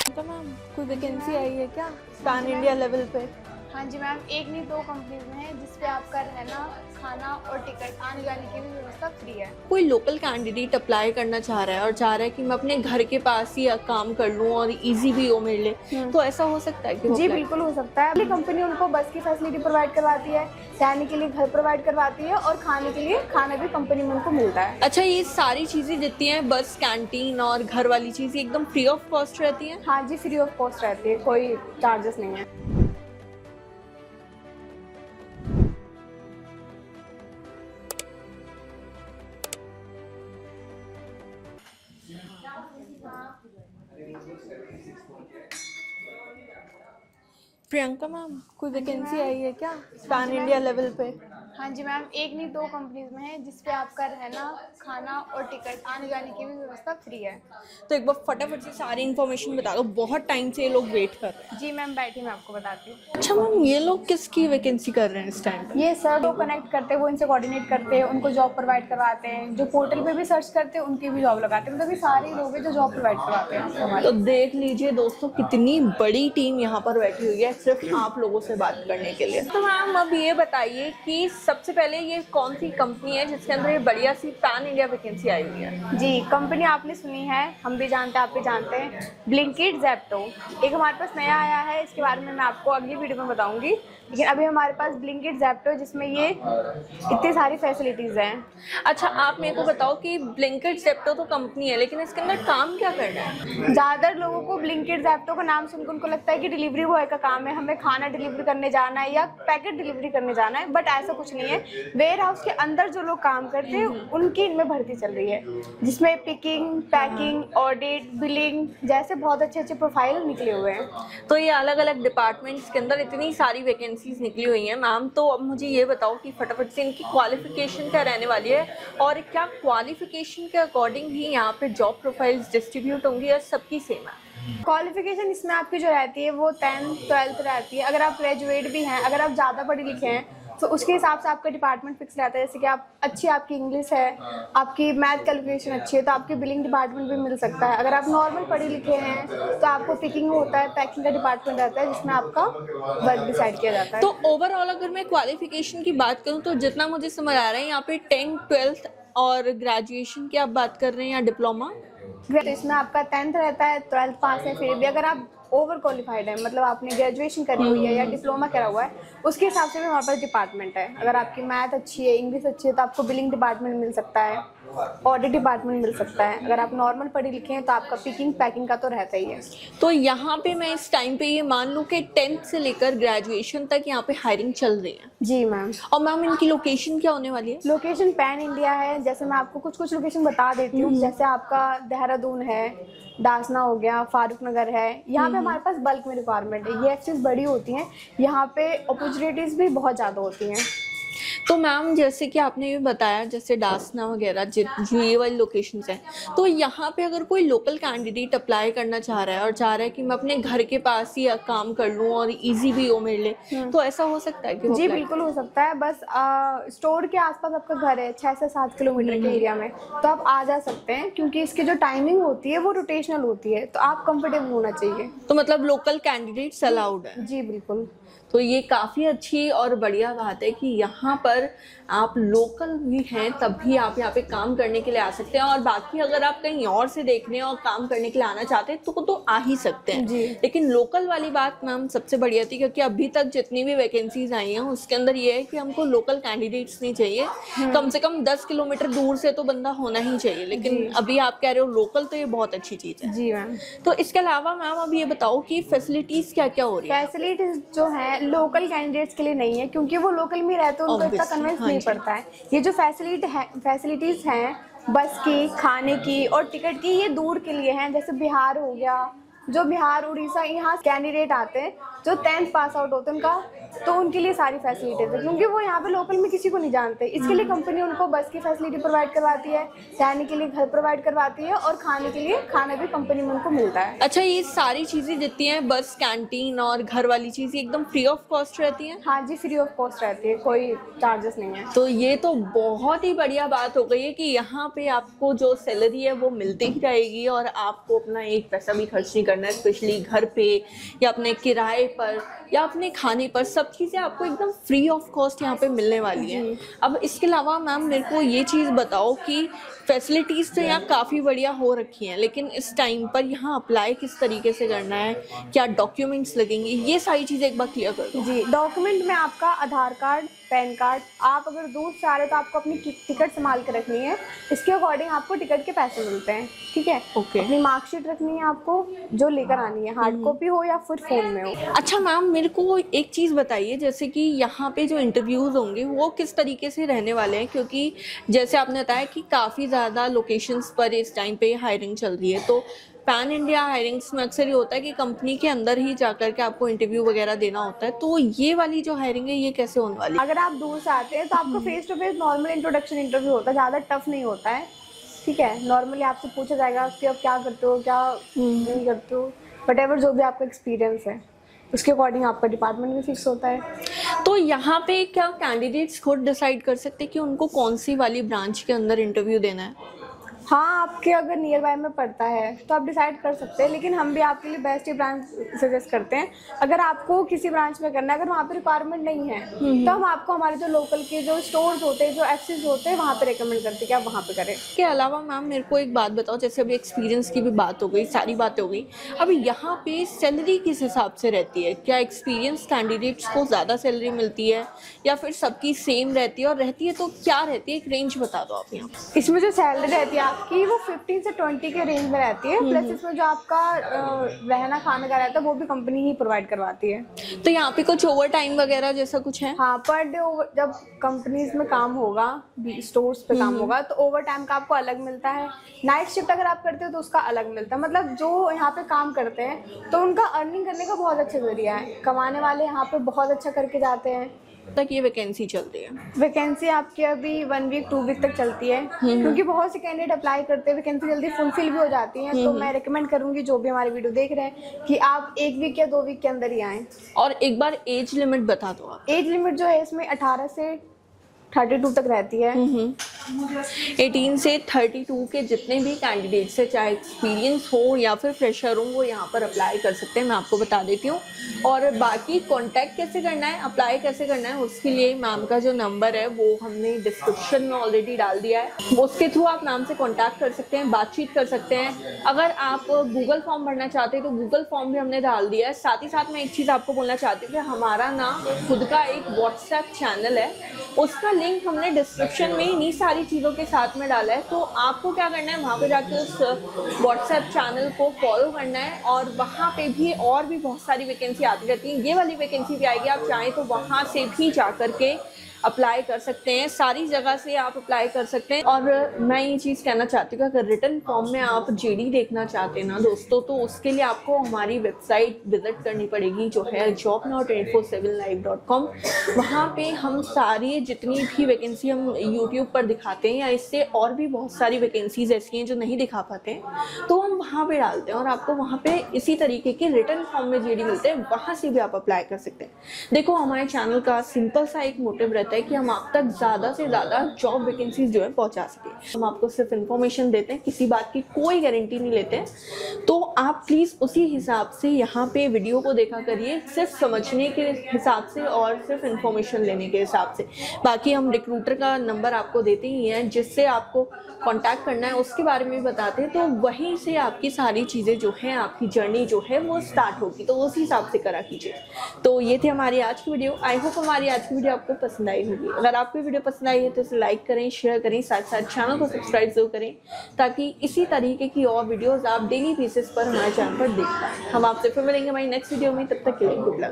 तो मैम कोई वैकेंसी आई है क्या पैन इंडिया लेवल पे? हाँ जी मैम, एक नहीं दो कंपनीज में है जिसपे आपका रहना, खाना और टिकट आने जाने की भी व्यवस्था फ्री है। कोई लोकल कैंडिडेट अप्लाई करना चाह रहा है और चाह रहा है कि मैं अपने घर के पास ही काम कर लूँ और इजी भी हो मेरे लिए, तो ऐसा हो सकता है कि वो जी apply बिल्कुल हो सकता है। अगली कंपनी उनको बस की फैसिलिटी प्रोवाइड करवाती है, रहने के लिए घर प्रोवाइड करवाती है और खाने के लिए खाना भी कंपनी में उनको मिलता है। अच्छा, ये सारी चीज़ें जितनी हैं बस कैंटीन और घर वाली चीज़ें एकदम फ्री ऑफ कॉस्ट रहती हैं? हाँ जी, फ्री ऑफ कॉस्ट रहती है, कोई चार्जेस नहीं है। प्रियंका मैम, कोई वैकेंसी आई है क्या पैन इंडिया लेवल पे? हाँ जी मैम, एक नहीं दो कंपनीज में है जिसपे आपका रहना, खाना और टिकट आने जाने की भी व्यवस्था फ्री है। तो एक बार फटाफट से सारी इन्फॉर्मेशन बता दो, बहुत टाइम से ये लोग वेट कर रहे हैं। जी मैम बैठी, मैं आपको बताती हूँ। अच्छा मैम, ये लोग किसकी वैकेंसी कर रहे हैं इस टाइम पे? ये सर वो कनेक्ट करते हैं, वो इनसे कोऑर्डिनेट करते हैं, उनको जॉब प्रोवाइड करवाते हैं, जो पोर्टल पे भी सर्च करते हैं उनकी भी जॉब लगाते हैं। मतलब ये सारे लोग हैं जो जॉब प्रोवाइड करवाते हैं हमारे। तो देख लीजिए दोस्तों, कितनी बड़ी टीम यहाँ पर बैठी हुई है सिर्फ आप लोगों से बात करने के लिए। तो मैम अब ये बताइए कि सबसे पहले ये कौन सी कंपनी है जिसके अंदर ये बढ़िया सी पैन इंडिया वैकेंसी आई हुई है? जी, कंपनी आपने सुनी है, हम भी जानते हैं, आप भी जानते हैं, ब्लिंकिट ज़ेप्टो। एक हमारे पास नया आया है, इसके बारे में मैं आपको अगली वीडियो में बताऊंगी। लेकिन अभी हमारे पास ब्लिंकिट ज़ेप्टो जिसमें ये इतनी सारी फैसिलिटीज़ हैं। अच्छा, आप मेरे को बताओ कि ब्लिंकिट ज़ेप्टो तो कंपनी है, लेकिन इसके अंदर काम क्या करना है? ज़्यादातर लोगों को ब्लिंकिट ज़ेप्टो का नाम सुनकर उनको लगता है कि डिलीवरी बॉय का काम है, हमें खाना डिलीवरी करने जाना है या पैकेट डिलीवरी करने जाना है, बट ऐसा कुछ नहीं है। वेयर हाउस के अंदर जो लोग काम करते हैं उनकी इनमें भर्ती चल रही है, जिसमें पिकिंग, पैकिंग, ऑडिट, बिलिंग जैसे बहुत अच्छे अच्छे प्रोफाइल निकले हुए हैं। तो ये अलग अलग डिपार्टमेंट्स के अंदर इतनी सारी वैकेंसीज निकली हुई हैं मैम, तो अब मुझे ये बताओ कि फटाफट से इनकी क्वालिफिकेशन क्या रहने वाली है और क्या क्वालिफिकेशन के अकॉर्डिंग ही यहाँ पे जॉब प्रोफाइल्स डिस्ट्रीब्यूट होंगी या सबकी सेम है? क्वालिफिकेशन इसमें आपकी जो रहती है वो 10th 12th रहती है। अगर आप ग्रेजुएट भी हैं, अगर आप ज़्यादा पढ़े लिखे हैं तो उसके हिसाब से आपका डिपार्टमेंट फिक्स रहता है। जैसे कि आप अच्छी आपकी इंग्लिश है, आपकी मैथ कैलकुलेशन अच्छी है, तो आपकी बिलिंग डिपार्टमेंट भी मिल सकता है। अगर आप नॉर्मल पढ़े लिखे हैं तो आपको पिकिंग होता है, पैकिंग का डिपार्टमेंट रहता है जिसमें आपका वर्क डिसाइड किया जाता है। तो ओवरऑल अगर मैं क्वालिफिकेशन की बात करूँ तो जितना मुझे समझ आ रहा है यहाँ पे 10th 12th और ग्रेजुएशन की आप बात कर रहे हैं या डिप्लोमा? तो इसमें आपका 10th रहता है, 12th पास है, फिर भी अगर आप ओवर क्वालिफाइड है, मतलब आपने ग्रेजुएशन करी हुई है या डिप्लोमा करा हुआ है, उसके हिसाब से भी हमारे पास डिपार्टमेंट है। अगर आपकी मैथ अच्छी है, इंग्लिश अच्छी है, तो आपको बिलिंग डिपार्टमेंट मिल सकता है, ऑडिट डिपार्टमेंट मिल सकता है। अगर आप नॉर्मल पढ़े लिखे हैं तो आपका पिकिंग पैकिंग का तो रहता ही है। तो यहाँ पे मैं इस टाइम पे ये मान लूँ कि 10th से लेकर ग्रेजुएशन तक यहाँ पे हायरिंग चल रही है? जी मैम। और मैम इनकी लोकेशन क्या होने वाली है? लोकेशन पैन इंडिया है। जैसे मैं आपको कुछ कुछ लोकेशन बता देती हूँ। जैसे आपका देहरादून है, दासना हो गया, फारूक नगर है, यहाँ पे हमारे पास बल्क में रिक्वायरमेंट है। ये एक्सेस बड़ी होती हैं, यहाँ पे अपॉर्चुनिटीज़ भी बहुत ज़्यादा होती हैं। तो मैम जैसे कि आपने ये बताया, जैसे डासना वगैरह जो ये वाली लोकेशंस हैं, तो यहाँ पे अगर कोई लोकल कैंडिडेट अप्लाई करना चाह रहा है और चाह रहा है कि मैं अपने घर के पास ही काम कर लूँ और इजी भी हो मेरे लिए, तो ऐसा हो सकता है कि जी बिल्कुल हो सकता है। बस स्टोर के आसपास आपका घर है 6 से 7 किलोमीटर के एरिया में, तो आप आ जा सकते हैं, क्योंकि इसकी जो टाइमिंग होती है वो रोटेशनल होती है, तो आप कंफर्टेबल होना चाहिए। तो मतलब लोकल कैंडिडेट्स अलाउड है? जी बिल्कुल। तो ये काफ़ी अच्छी और बढ़िया बात है कि यहाँ पर आप लोकल भी हैं तब भी आप यहाँ पे काम करने के लिए आ सकते हैं, और बाकी अगर आप कहीं और से देख रहे हैं और काम करने के लिए आना चाहते हैं तो आ ही सकते हैं जी। लेकिन लोकल वाली बात मैम सबसे बढ़िया थी, क्योंकि अभी तक जितनी भी वैकेंसीज आई हैं उसके अंदर ये है कि हमको लोकल कैंडिडेट्स नहीं चाहिए, कम से कम 10 किलोमीटर दूर से तो बंदा होना ही चाहिए। लेकिन अभी आप कह रहे हो लोकल, तो ये बहुत अच्छी चीज़ है। जी मैम। तो इसके अलावा मैम अब ये बताओ कि फैसिलिटीज़ क्या क्या हो रही है? फैसिलिटीज जो है लोकल कैंडिडेट्स के लिए नहीं है, क्योंकि वो लोकल में रहते हैं, उनको इतना कन्विंस नहीं पड़ता है। ये जो फैसिलिटीज हैं बस की, खाने की और टिकट की, ये दूर के लिए हैं। जैसे बिहार हो गया, जो बिहार उड़ीसा यहाँ कैंडिडेट आते हैं जो 10th पास आउट होते हैं, उनका तो उनके लिए सारी फैसिलिटीज़ है, क्योंकि वो यहाँ पे लोकल में किसी को नहीं जानते। इसके लिए कंपनी उनको बस की फैसिलिटी प्रोवाइड करवाती है, रहने के लिए घर प्रोवाइड करवाती है, और खाने के लिए खाना भी कंपनी में उनको मिलता है। अच्छा, ये सारी चीज़ें जितनी हैं, बस, कैंटीन और घर वाली चीज़ें एकदम फ्री ऑफ कॉस्ट रहती हैं? हाँ जी, फ्री ऑफ कॉस्ट रहती है, कोई चार्जेस नहीं है। तो ये तो बहुत ही बढ़िया बात हो गई है कि यहाँ पे आपको जो सैलरी है वो मिलती ही रहेगी और आपको अपना एक पैसा भी खर्च नहीं करना है, स्पेशली घर पे या अपने किराए पर या अपने खाने पर। सब चीज़ें आपको एकदम फ्री ऑफ कॉस्ट यहाँ पे मिलने वाली हैं। अब इसके अलावा मैम मेरे को ये चीज़ बताओ कि फैसिलिटीज़ तो यहाँ काफ़ी बढ़िया हो रखी हैं, लेकिन इस टाइम पर यहाँ अप्लाई किस तरीके से करना है, क्या डॉक्यूमेंट्स लगेंगे, ये सारी चीज़ें एक बार क्लियर कर दो। जी, डॉक्यूमेंट में आपका आधार कार्ड, पैन कार्ड। आप अगर दूर से आ रहे हो तो आपको अपनी टिकट संभाल के रखनी है, इसके अकॉर्डिंग आपको टिकट के पैसे मिलते हैं, ठीक है। ओके। अपनी मार्कशीट रखनी है आपको, जो लेकर आनी है, हार्ड कॉपी हो या फिर फोन में हो। अच्छा मैम, मेरे को एक चीज़ बताइए, जैसे कि यहाँ पे जो इंटरव्यूज़ होंगे वो किस तरीके से रहने वाले हैं, क्योंकि जैसे आपने बताया कि काफ़ी ज़्यादा लोकेशंस पर इस टाइम पे हायरिंग चल रही है, तो पैन इंडिया हायरिंग्स में अक्सर ये होता है कि कंपनी के अंदर ही जाकर के आपको इंटरव्यू वगैरह देना होता है, तो ये वाली जो हायरिंग है ये कैसे होने वाली है? अगर आप दूर से आते हैं तो आपको face to face normal introduction interview होता है, ज़्यादा टफ नहीं होता है, ठीक है। नॉर्मली आपसे पूछा जाएगा कि आप क्या करते हो, क्या नहीं करते हो, बट एवर जो भी आपका एक्सपीरियंस है उसके अकॉर्डिंग आपका डिपार्टमेंट भी फिक्स होता है। तो यहाँ पे क्या कैंडिडेट्स खुद डिसाइड कर सकते हैं कि उनको कौन सी वाली ब्रांच के अंदर इंटरव्यू देना है? हाँ, आपके अगर नियर बाय में पड़ता है तो आप डिसाइड कर सकते हैं, लेकिन हम भी आपके लिए बेस्ट ही ब्रांच सजेस्ट करते हैं। अगर आपको किसी ब्रांच में करना है, अगर वहाँ पे रिक्वायरमेंट नहीं है तो हम आपको हमारे जो लोकल के जो स्टोर्स होते हैं, जो एक्सेस होते हैं, वहाँ पे रेकमेंड करते हैं कि आप वहाँ पे करें। इसके अलावा मैम मेरे को एक बात बताओ, जैसे अभी एक्सपीरियंस की भी बात हो गई, सारी बातें हो गई, अब यहाँ पे सैलरी किस हिसाब से रहती है? क्या एक्सपीरियंस कैंडिडेट्स को ज़्यादा सैलरी मिलती है या फिर सबकी सेम रहती है, और रहती है तो क्या रहती है? एक रेंज बता दो आप यहाँ। इसमें जो सैलरी रहती है आपकी वो 15 से 20 के रेंज में रहती है, प्लस इसमें जो आपका रहना खाने का रहता है वो भी कंपनी ही प्रोवाइड करवाती है। तो यहाँ पे कुछ ओवर टाइम वगैरह जैसा कुछ है? हाँ, पर डे जब कंपनीज में काम होगा, स्टोर्स पे काम होगा, तो ओवर टाइम का आपको अलग मिलता है। नाइट शिफ्ट अगर आप करते हो तो उसका अलग मिलता है। मतलब जो यहाँ पे काम करते हैं तो उनका अर्निंग करने का बहुत अच्छा जरिया है, कमाने वाले यहाँ पे बहुत अच्छा करके जाते हैं। तक ये वैकेंसी चलती है? वैकेंसी आपकी अभी 1 वीक 2 वीक तक चलती है, क्योंकि बहुत से कैंडिडेट अप्लाई करते हैं, वैकेंसी जल्दी फुलफिल भी हो जाती है। तो मैं रिकमेंड करूंगी जो भी हमारी वीडियो देख रहे हैं कि आप 1 वीक या 2 वीक के अंदर ही आएँ। और एक बार एज लिमिट बता दो आप। एज लिमिट जो है इसमें 18 से 32 तक रहती है। 18 से 32 के जितने भी कैंडिडेट्स है, चाहे एक्सपीरियंस हो या फिर फ्रेशर हो, वो यहाँ पर अप्लाई कर सकते हैं। मैं आपको बता देती हूँ। और बाकी कांटेक्ट कैसे करना है, अप्लाई कैसे करना है, उसके लिए मैम का जो नंबर है वो हमने डिस्क्रिप्शन में ऑलरेडी डाल दिया है। उसके थ्रू आप मैम से कांटेक्ट कर सकते हैं, बातचीत कर सकते हैं। अगर आप गूगल फॉर्म भरना चाहते हैं तो गूगल फॉर्म भी हमने डाल दिया है। साथ ही साथ मैं एक चीज़ आपको बोलना चाहती हूँ कि हमारा ना खुद का एक व्हाट्सएप चैनल है, उसका लिंक हमने डिस्क्रिप्शन में इन्हीं सारी चीज़ों के साथ में डाला है। तो आपको क्या करना है, वहाँ पे जाके उस व्हाट्सएप चैनल को फॉलो करना है, और वहाँ पे भी और भी बहुत सारी वैकेंसी आती रहती है। ये वाली वैकेंसी भी आएगी, आप चाहें तो वहाँ से भी जा कर के अप्लाई कर सकते हैं। सारी जगह से आप अप्लाई कर सकते हैं। और मैं ये चीज़ कहना चाहती हूँ कि अगर रिटन फॉर्म में आप जेडी देखना चाहते हैं ना दोस्तों, तो उसके लिए आपको हमारी वेबसाइट विजिट करनी पड़ेगी, जो है jobnow247live.com। वहाँ पे हम सारी जितनी भी वैकेंसी हम यूट्यूब पर दिखाते हैं, या इससे और भी बहुत सारी वैकेंसीज ऐसी हैं जो नहीं दिखा पाते हैं, तो हम वहाँ पे डालते हैं और आपको वहाँ पे इसी तरीके के रिटन फॉर्म में जेडी मिलते हैं, वहाँ से भी आप अप्लाई कर सकते हैं। देखो, हमारे चैनल का सिंपल सा एक मोटिव रहता है कि हम आप तक ज़्यादा से ज़्यादा जॉब वैकेंसीज जो है पहुंचा सके। हम आपको सिर्फ इन्फॉर्मेशन देते हैं, किसी बात की कोई गारंटी नहीं लेते हैं। तो आप प्लीज़ उसी हिसाब से यहाँ पे वीडियो को देखा करिए, सिर्फ समझने के हिसाब से और सिर्फ इन्फॉर्मेशन लेने के हिसाब से। बाकी हम रिक्रूटर का नंबर आपको देते ही हैं, जिससे आपको कॉन्टैक्ट करना है उसके बारे में भी बताते हैं। तो वहीं से आपकी सारी चीज़ें जो हैं, आपकी जर्नी जो है वो स्टार्ट होगी, तो उस हिसाब से करा कीजिए। तो ये थी हमारी आज की वीडियो। आई होप हमारी आज की वीडियो आपको पसंद आई होगी। अगर आपको वीडियो पसंद आई है तो इसे लाइक करें, शेयर करें, साथ साथ चैनल को सब्सक्राइब जरूर करें, ताकि इसी तरीके की और वीडियोस आप डेली बेसिस पर हमारे चैनल पर देख पाएं। हम आपसे फिर मिलेंगे हमारी नेक्स्ट वीडियो में, तब तक के लिए गुड लक।